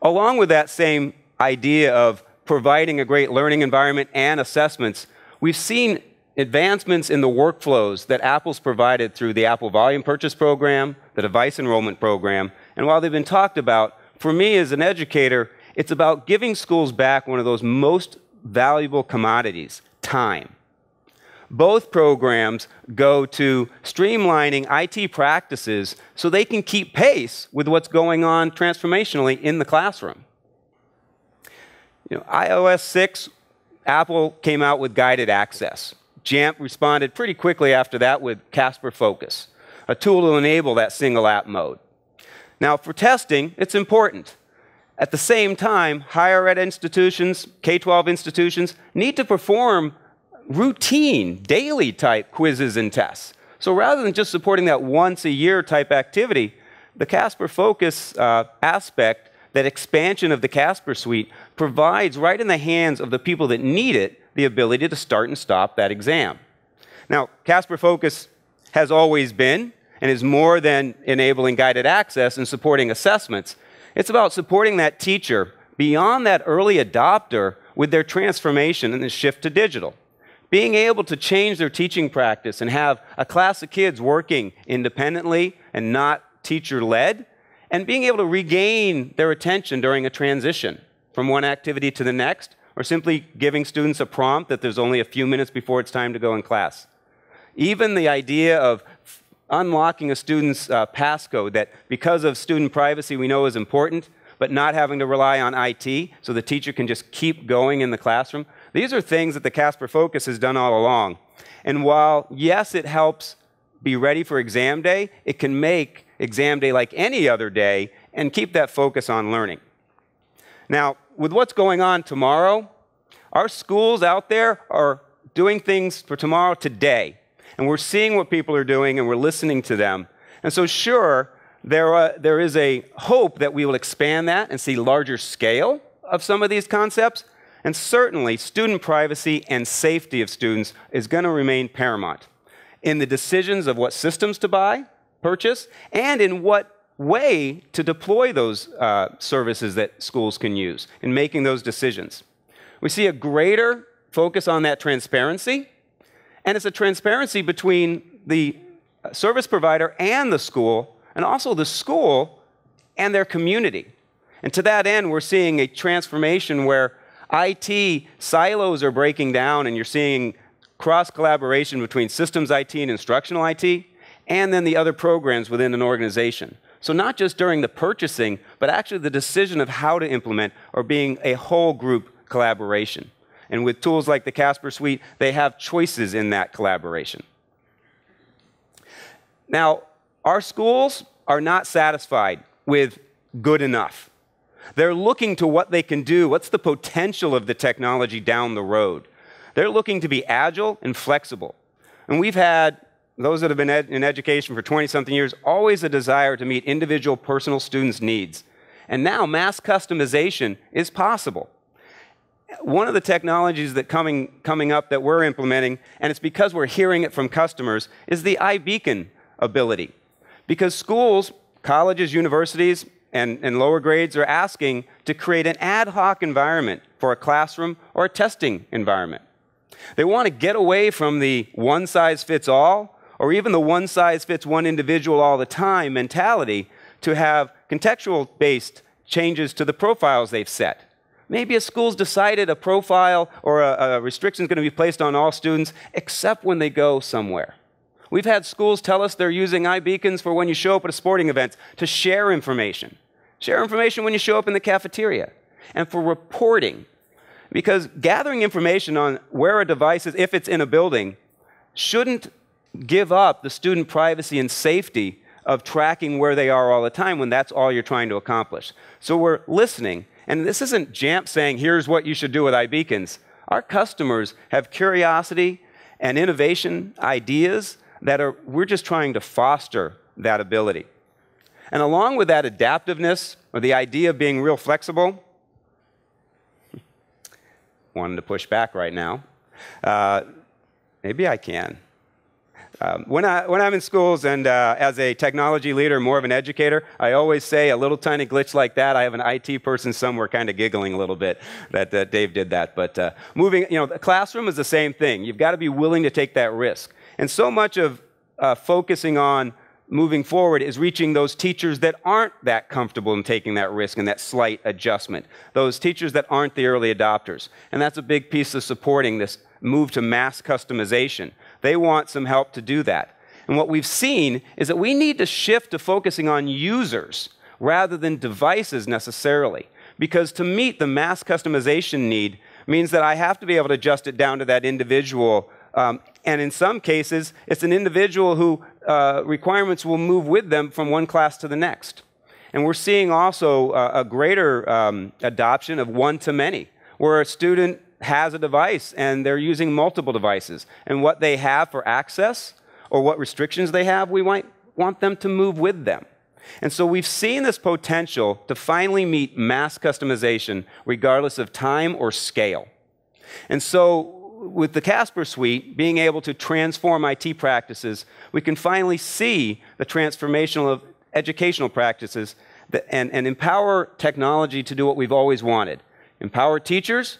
Along with that same idea of providing a great learning environment and assessments, we've seen advancements in the workflows that Apple's provided through the Apple Volume Purchase Program, the Device Enrollment Program, and while they've been talked about, for me as an educator, it's about giving schools back one of those most valuable commodities, time. Both programs go to streamlining IT practices so they can keep pace with what's going on transformationally in the classroom. iOS 6, Apple came out with guided access. JAMF responded pretty quickly after that with Casper Focus, a tool to enable that single app mode. Now, for testing, it's important. At the same time, higher ed institutions, K-12 institutions, need to perform routine, daily type quizzes and tests. So rather than just supporting that once a year type activity, the Casper Focus aspect, that expansion of the Casper suite, provides right in the hands of the people that need it the ability to start and stop that exam. Now, Casper Focus has always been and is more than enabling guided access and supporting assessments. It's about supporting that teacher beyond that early adopter with their transformation and the shift to digital. Being able to change their teaching practice and have a class of kids working independently and not teacher-led, and being able to regain their attention during a transition from one activity to the next, or simply giving students a prompt that there's only a few minutes before it's time to go in class. Even the idea of unlocking a student's passcode that, because of student privacy, we know is important, but not having to rely on IT so the teacher can just keep going in the classroom. These are things that the Casper Focus has done all along. And while, yes, it helps be ready for exam day, it can make exam day like any other day and keep that focus on learning. Now, with what's going on tomorrow, our schools out there are doing things for tomorrow today. And we're seeing what people are doing and we're listening to them. And so sure, there is a hope that we will expand that and see larger scale of some of these concepts. And certainly, student privacy and safety of students is going to remain paramount in the decisions of what systems to buy, purchase, and in what way to deploy those services that schools can use in making those decisions. We see a greater focus on that transparency, and it's a transparency between the service provider and the school, and also the school and their community. And to that end, we're seeing a transformation where IT silos are breaking down, and you're seeing cross-collaboration between systems IT and instructional IT, and then the other programs within an organization. So not just during the purchasing, but actually the decision of how to implement or being a whole group collaboration. And with tools like the Casper Suite, they have choices in that collaboration. Now, our schools are not satisfied with good enough. They're looking to what they can do, what's the potential of the technology down the road. They're looking to be agile and flexible. And we've had, those that have been in education for 20-something years, always a desire to meet individual personal students' needs. And now mass customization is possible. One of the technologies that coming up that we're implementing, and it's because we're hearing it from customers, is the iBeacon ability. Because schools, colleges, universities, and lower grades are asking to create an ad hoc environment for a classroom or a testing environment. They want to get away from the one-size-fits-all or even the one-size-fits-one individual all the time mentality to have contextual-based changes to the profiles they've set. Maybe a school's decided a profile or a restriction is going to be placed on all students except when they go somewhere. We've had schools tell us they're using iBeacons for when you show up at a sporting event to share information. Share information when you show up in the cafeteria. And for reporting. Because gathering information on where a device is, if it's in a building, shouldn't give up the student privacy and safety of tracking where they are all the time when that's all you're trying to accomplish. So we're listening. And this isn't JAMF saying, here's what you should do with iBeacons. Our customers have curiosity and innovation ideas that we're just trying to foster that ability. And along with that adaptiveness, or the idea of being real flexible, wanting to push back right now, maybe I can. When I'm in schools and as a technology leader, more of an educator, I always say a little tiny glitch like that, I have an IT person somewhere kind of giggling a little bit that Dave did that. But the classroom is the same thing. You've got to be willing to take that risk. And so much of focusing on moving forward is reaching those teachers that aren't that comfortable in taking that risk and that slight adjustment. Those teachers that aren't the early adopters. And that's a big piece of supporting this move to mass customization. They want some help to do that. And what we've seen is that we need to shift to focusing on users rather than devices necessarily. Because to meet the mass customization need means that I have to be able to adjust it down to that individual. And in some cases, it's an individual who requirements will move with them from one class to the next. And we're seeing also a greater adoption of one-to-many, where a student has a device and they're using multiple devices. And what they have for access or what restrictions they have, we might want them to move with them. And so we've seen this potential to finally meet mass customization regardless of time or scale. And so with the Casper Suite, being able to transform IT practices, we can finally see the transformation of educational practices and empower technology to do what we've always wanted. Empower teachers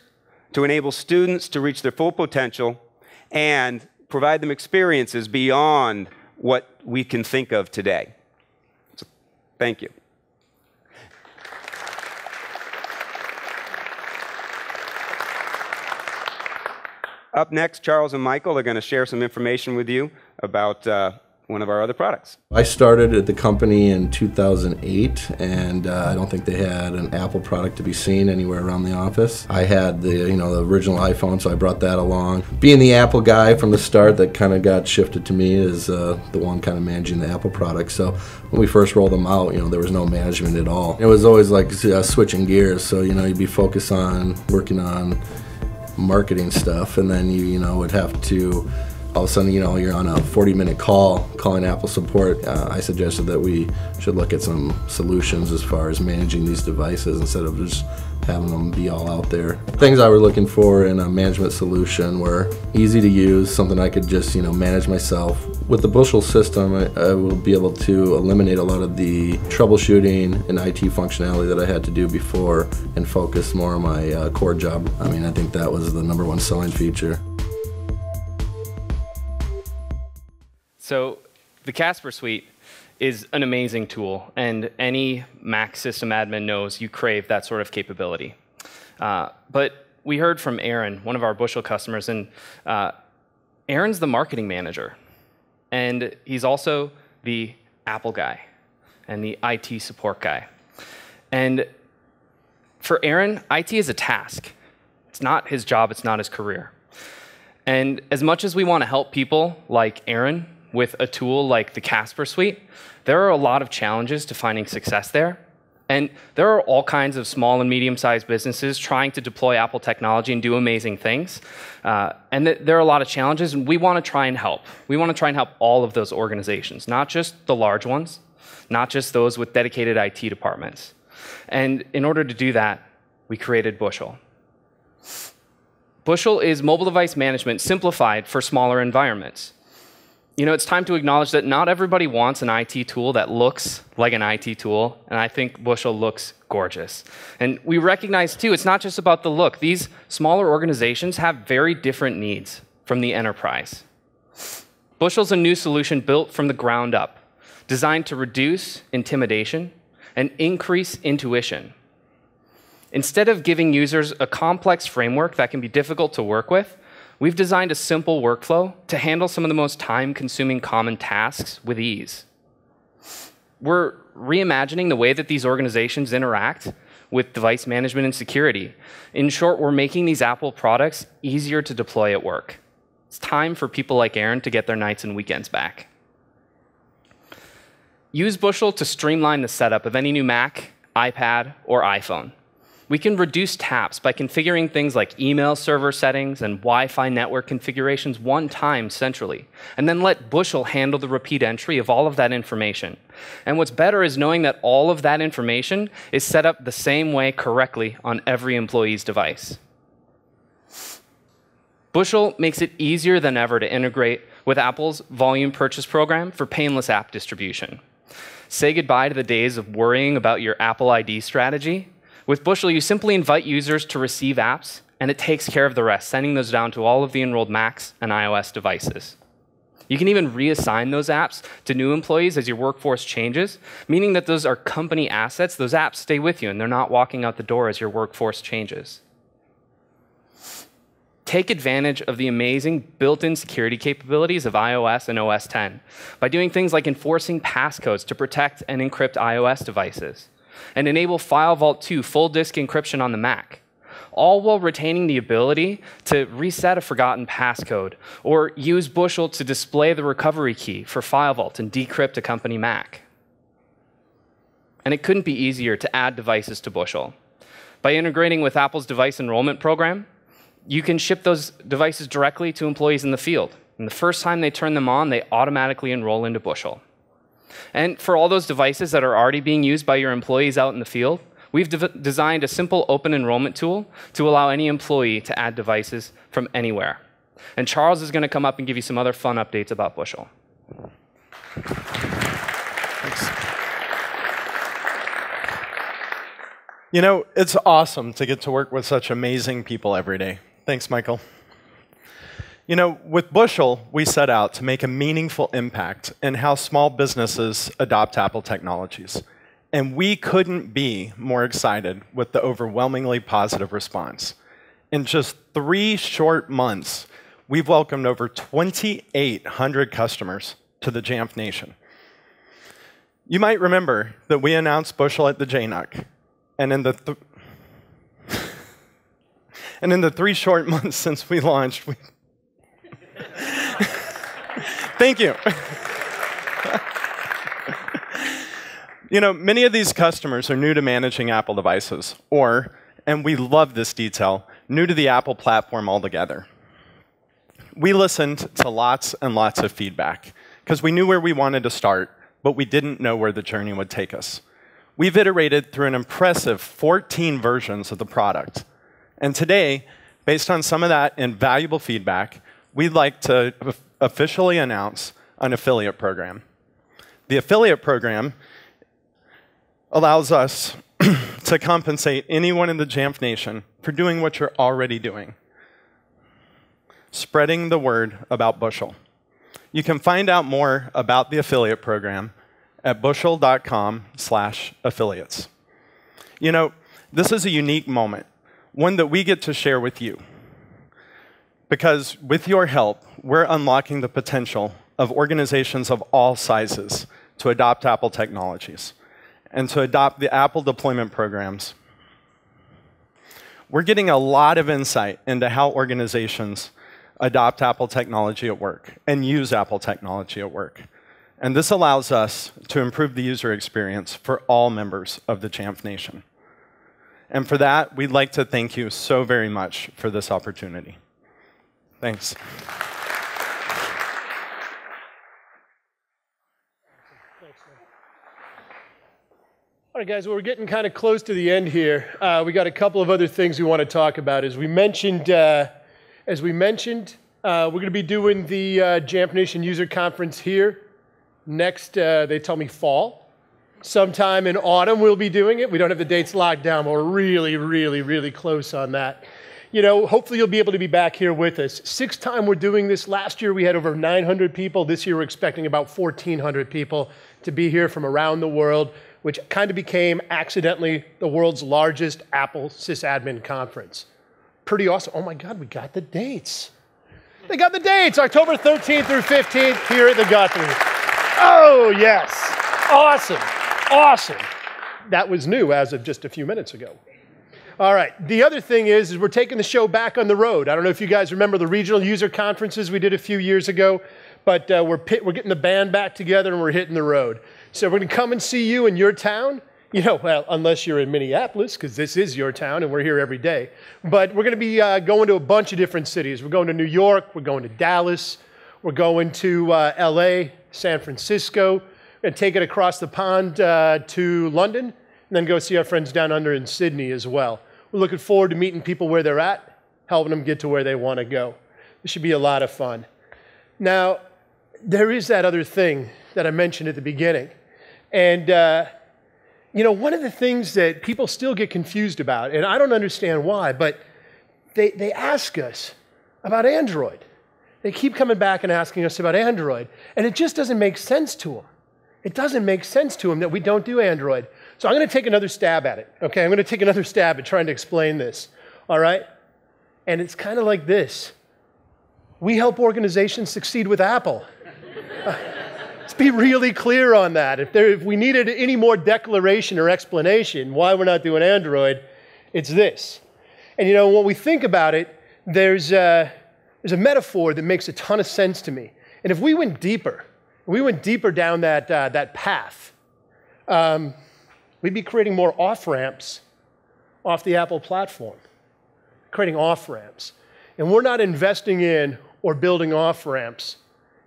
to enable students to reach their full potential and provide them experiences beyond what we can think of today. So Thank you. Up next, Charles and Michael are going to share some information with you about one of our other products. I started at the company in 2008, and I don't think they had an Apple product to be seen anywhere around the office. I had the original iPhone, so I brought that along. Being the Apple guy from the start, that kind of got shifted to me as the one kind of managing the Apple products. So when we first rolled them out, there was no management at all. It was always like switching gears. So you'd be focused on working on marketing stuff, and then you would have to, all of a sudden, you're on a 40-minute call calling Apple support. I suggested that we should look at some solutions as far as managing these devices instead of just having them be all out there. Things I was looking for in a management solution were easy to use, something I could just manage myself. With the Bushel system, I will be able to eliminate a lot of the troubleshooting and IT functionality that I had to do before and focus more on my core job. I think that was the #1 selling feature. So the Casper Suite is an amazing tool, and any Mac system admin knows you crave that sort of capability. But we heard from Aaron, one of our Bushel customers, and Aaron's the marketing manager, and he's also the Apple guy and the IT support guy. And for Aaron, IT is a task. It's not his job, it's not his career. And as much as we want to help people like Aaron with a tool like the Casper Suite, there are a lot of challenges to finding success there. And there are all kinds of small and medium-sized businesses trying to deploy Apple technology and do amazing things. And there are a lot of challenges, and we want to try and help. We want to try and help all of those organizations, not just the large ones, not just those with dedicated IT departments. And in order to do that, we created Bushel. Bushel is mobile device management simplified for smaller environments. It's time to acknowledge that not everybody wants an IT tool that looks like an IT tool, and I think Bushel looks gorgeous. And we recognize, too, it's not just about the look. These smaller organizations have very different needs from the enterprise. Bushel's a new solution built from the ground up, designed to reduce intimidation and increase intuition. Instead of giving users a complex framework that can be difficult to work with, we've designed a simple workflow to handle some of the most time-consuming common tasks with ease. We're reimagining the way that these organizations interact with device management and security. In short, we're making these Apple products easier to deploy at work. It's time for people like Aaron to get their nights and weekends back. Use Bushel to streamline the setup of any new Mac, iPad, or iPhone. We can reduce taps by configuring things like email server settings and Wi-Fi network configurations one time centrally, and then let Bushel handle the repeat entry of all of that information. And what's better is knowing that all of that information is set up the same way correctly on every employee's device. Bushel makes it easier than ever to integrate with Apple's volume purchase program for painless app distribution. Say goodbye to the days of worrying about your Apple ID strategy. With Bushel, you simply invite users to receive apps, and it takes care of the rest, sending those down to all of the enrolled Macs and iOS devices. You can even reassign those apps to new employees as your workforce changes, meaning that those are company assets. Those apps stay with you, and they're not walking out the door as your workforce changes. Take advantage of the amazing built-in security capabilities of iOS and OS X by doing things like enforcing passcodes to protect and encrypt iOS devices, and enable File Vault 2 full disk encryption on the Mac, all while retaining the ability to reset a forgotten passcode or use Bushel to display the recovery key for File Vault and decrypt a company Mac. And it couldn't be easier to add devices to Bushel. By integrating with Apple's device enrollment program, you can ship those devices directly to employees in the field. And the first time they turn them on, they automatically enroll into Bushel. And for all those devices that are already being used by your employees out in the field, we've designed a simple open enrollment tool to allow any employee to add devices from anywhere. And Charles is going to come up and give you some other fun updates about Bushel. Thanks. It's awesome to get to work with such amazing people every day. Thanks, Michael. With Bushel, we set out to make a meaningful impact in how small businesses adopt Apple technologies. And we couldn't be more excited with the overwhelmingly positive response. In just 3 short months, we've welcomed over 2,800 customers to the JAMF Nation. You might remember that we announced Bushel at the JNUC, and in the 3 short months since we launched, thank you. You know, many of these customers are new to managing Apple devices, or, and we love this detail, new to the Apple platform altogether. We listened to lots and lots of feedback, because we knew where we wanted to start, but we didn't know where the journey would take us. We've iterated through an impressive 14 versions of the product. And today, based on some of that invaluable feedback, we'd like to officially announce an affiliate program. The affiliate program allows us to compensate anyone in the JAMF Nation for doing what you're already doing, spreading the word about Bushel. You can find out more about the affiliate program at bushel.com/affiliates. You know, this is a unique moment, one that we get to share with you, because with your help, we're unlocking the potential of organizations of all sizes to adopt Apple technologies and to adopt the Apple deployment programs. We're getting a lot of insight into how organizations adopt Apple technology at work and use Apple technology at work. And this allows us to improve the user experience for all members of the JAMF Nation. And for that, we'd like to thank you so very much for this opportunity. Thanks. All right, guys, well, we're getting kind of close to the end here. We got a couple of other things we want to talk about. As we mentioned, we're going to be doing the JAMF Nation User Conference here next, they tell me fall. Sometime in autumn we'll be doing it. We don't have the dates locked down, but we're really, really, really close on that. You know, hopefully you'll be able to be back here with us. 6th time we're doing this. Last year we had over 900 people. This year we're expecting about 1,400 people to be here from around the world, which kind of became accidentally the world's largest Apple sysadmin conference. Pretty awesome. Oh my God, we got the dates. They got the dates, October 13th through 15th here at the Guthrie. Oh yes, awesome, awesome. That was new as of just a few minutes ago. All right, the other thing is we're taking the show back on the road. I don't know if you guys remember the regional user conferences we did a few years ago, but we're getting the band back together and we're hitting the road. So we're going to come and see you in your town. You know, well, unless you're in Minneapolis, because this is your town and we're here every day. But we're going to be going to a bunch of different cities. We're going to New York, we're going to Dallas, we're going to LA, San Francisco, and take it across the pond to London, and then go see our friends down under in Sydney as well. We're looking forward to meeting people where they're at, helping them get to where they want to go. This should be a lot of fun. Now, there is that other thing that I mentioned at the beginning. And, you know, one of the things that people still get confused about, and I don't understand why, but they ask us about Android. They keep coming back and asking us about Android, and it just doesn't make sense to them. It doesn't make sense to them that we don't do Android. So I'm going to take another stab at it, okay? I'm going to take another stab at trying to explain this, all right? And it's kind of like this. We help organizations succeed with Apple. Let's be really clear on that. If we needed any more declaration or explanation why we're not doing Android, it's this. And you know, when we think about it, there's a metaphor that makes a ton of sense to me. And if we went deeper down that path, we'd be creating more off-ramps off the Apple platform, creating off-ramps. And we're not investing in or building off-ramps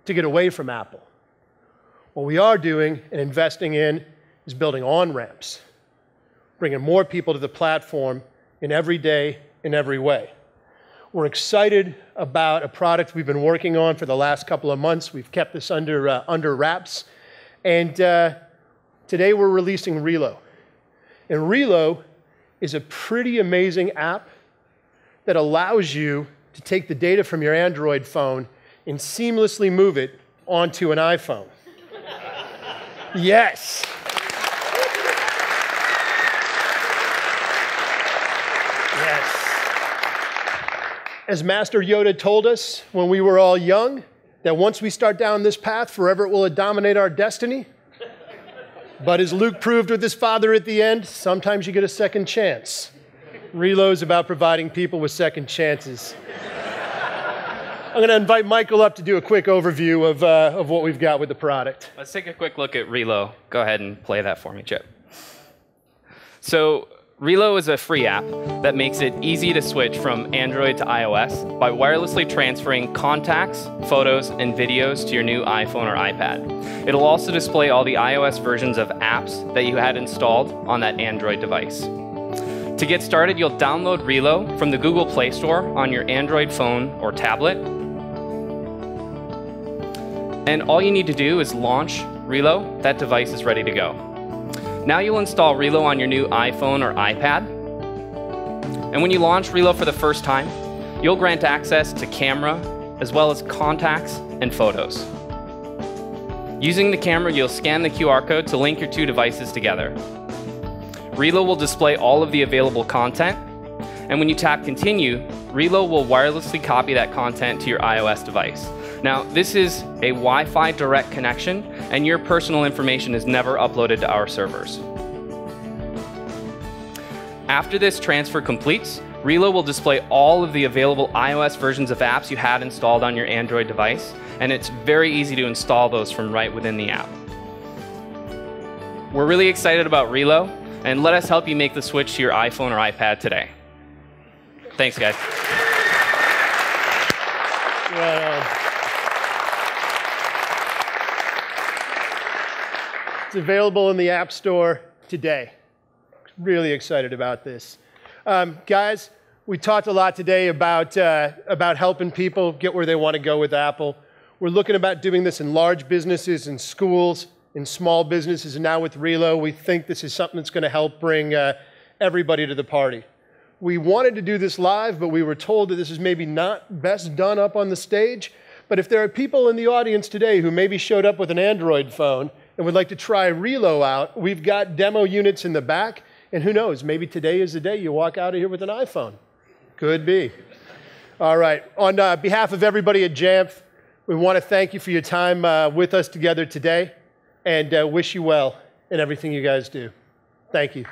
to get away from Apple. What we are doing and investing in is building on-ramps, bringing more people to the platform in every day, in every way. We're excited about a product we've been working on for the last couple of months. We've kept this under wraps. And today we're releasing Relo. And Relo is a pretty amazing app that allows you to take the data from your Android phone and seamlessly move it onto an iPhone. Yes. As Master Yoda told us when we were all young, that once we start down this path, forever it will dominate our destiny. But as Luke proved with his father at the end, sometimes you get a second chance. Relo is about providing people with second chances. I'm going to invite Michael up to do a quick overview of what we've got with the product. Let's take a quick look at Relo. Go ahead and play that for me, Chip. So Relo is a free app that makes it easy to switch from Android to iOS by wirelessly transferring contacts, photos, and videos to your new iPhone or iPad. It'll also display all the iOS versions of apps that you had installed on that Android device. To get started, you'll download Relo from the Google Play Store on your Android phone or tablet. And all you need to do is launch Relo. That device is ready to go. Now you'll install Relo on your new iPhone or iPad. And when you launch Relo for the first time, you'll grant access to camera, as well as contacts and photos. Using the camera, you'll scan the QR code to link your two devices together. Relo will display all of the available content, and when you tap Continue, Relo will wirelessly copy that content to your iOS device. Now, this is a Wi-Fi direct connection, and your personal information is never uploaded to our servers. After this transfer completes, Relo will display all of the available iOS versions of apps you had installed on your Android device, and it's very easy to install those from right within the app. We're really excited about Relo, and let us help you make the switch to your iPhone or iPad today. Thanks, guys. It's available in the App Store today. Really excited about this. Guys, we talked a lot today about helping people get where they want to go with Apple. We're looking about doing this in large businesses, in schools, in small businesses, and now with Relo, we think this is something that's going to help bring everybody to the party. We wanted to do this live, but we were told that this is maybe not best done up on the stage. But if there are people in the audience today who maybe showed up with an Android phone and would like to try Relo out, we've got demo units in the back, and who knows, maybe today is the day you walk out of here with an iPhone. Could be. All right, on behalf of everybody at JAMF, we want to thank you for your time with us together today, and wish you well in everything you guys do. Thank you.